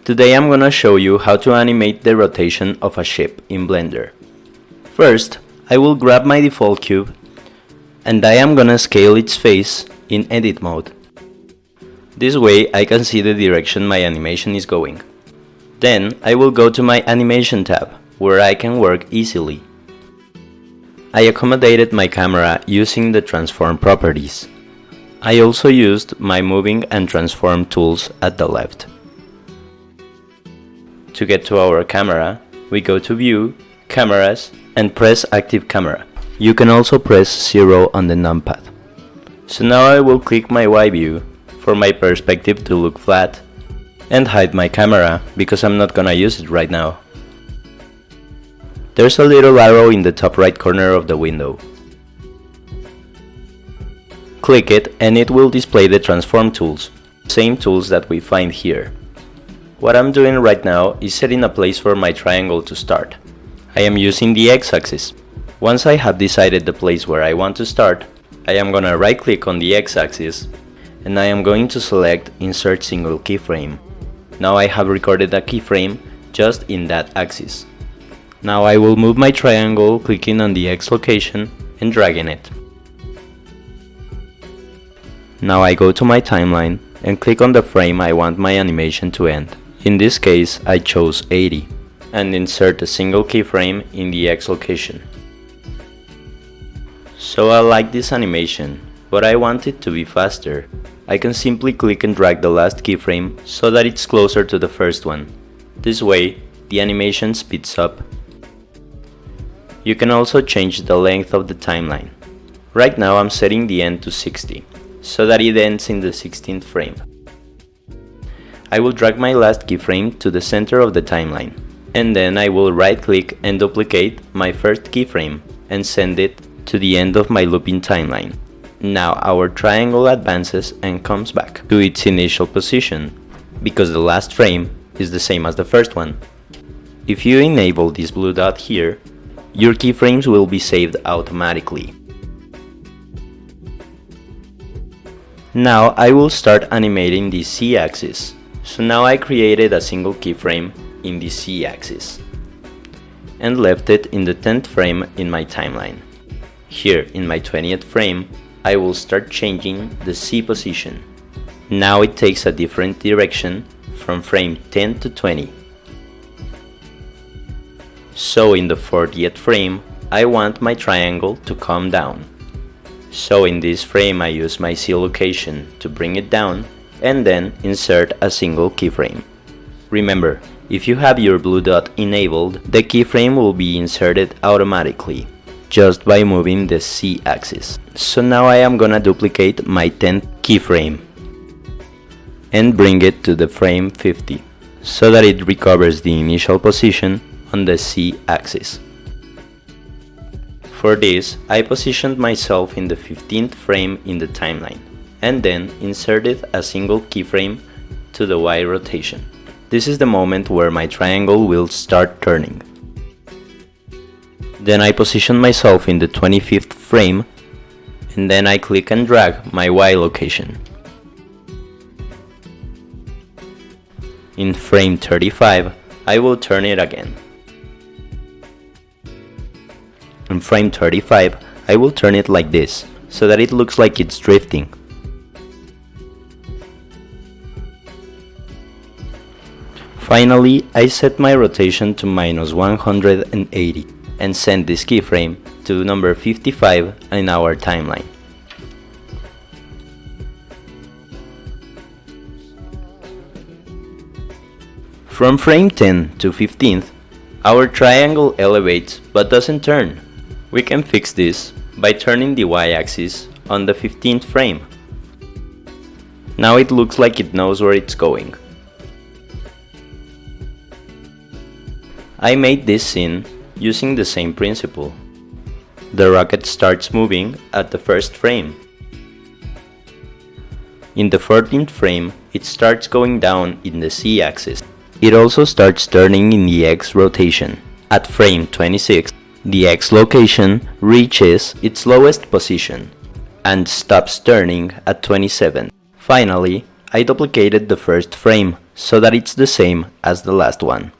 Today I'm gonna show you how to animate the rotation of a ship in Blender. First, I will grab my default cube and I am gonna scale its face in edit mode. This way I can see the direction my animation is going. Then I will go to my animation tab, where I can work easily. I accommodated my camera using the transform properties. I also used my moving and transform tools at the left. To get to our camera, we go to View, Cameras, and press Active Camera. You can also press 0 on the numpad. So now I will click my Y view for my perspective to look flat and hide my camera because I'm not gonna use it right now. There's a little arrow in the top right corner of the window. Click it and it will display the transform tools, same tools that we find here. What I'm doing right now is setting a place for my triangle to start. I am using the x-axis. Once I have decided the place where I want to start, I am gonna right click on the x-axis and I am going to select Insert Single Keyframe. Now I have recorded a keyframe just in that axis. Now I will move my triangle clicking on the X location and dragging it. Now I go to my timeline and click on the frame I want my animation to end. In this case I chose 80 and insert a single keyframe in the X location. So I like this animation, but I want it to be faster. I can simply click and drag the last keyframe so that it's closer to the first one. This way, the animation speeds up. You can also change the length of the timeline. Right now I'm setting the end to 60, so that it ends in the 16th frame. I will drag my last keyframe to the center of the timeline, and then I will right click and duplicate my first keyframe and send it to the end of my looping timeline. Now our triangle advances and comes back to its initial position, because the last frame is the same as the first one. If you enable this blue dot here, your keyframes will be saved automatically. Now I will start animating the Z-axis. So now I created a single keyframe in the Z-axis and left it in the 10th frame in my timeline. Here in my 20th frame, I will start changing the Z position. Now it takes a different direction from frame 10 to 20. So in the 40th frame, I want my triangle to come down. So in this frame I use my Z location to bring it down and then insert a single keyframe. Remember, if you have your blue dot enabled, the keyframe will be inserted automatically, just by moving the Z-axis. So now I am gonna duplicate my 10th keyframe and bring it to the frame 50, so that it recovers the initial position on the Z-axis. For this, I positioned myself in the 15th frame in the timeline, and then inserted a single keyframe to the Y rotation. This is the moment where my triangle will start turning. Then I position myself in the 25th frame, and then I click and drag my Y location. In frame 35, I will turn it again. In frame 35, I will turn it like this, so that it looks like it's drifting. Finally, I set my rotation to -180 and send this keyframe to number 55 in our timeline. From frame 10 to 15th, our triangle elevates but doesn't turn. We can fix this by turning the Y-axis on the 15th frame. Now it looks like it knows where it's going. I made this scene using the same principle. The rocket starts moving at the first frame. In the 14th frame, it starts going down in the Z-axis. It also starts turning in the X rotation. At frame 26, the X location reaches its lowest position and stops turning at 27. Finally, I duplicated the first frame so that it's the same as the last one.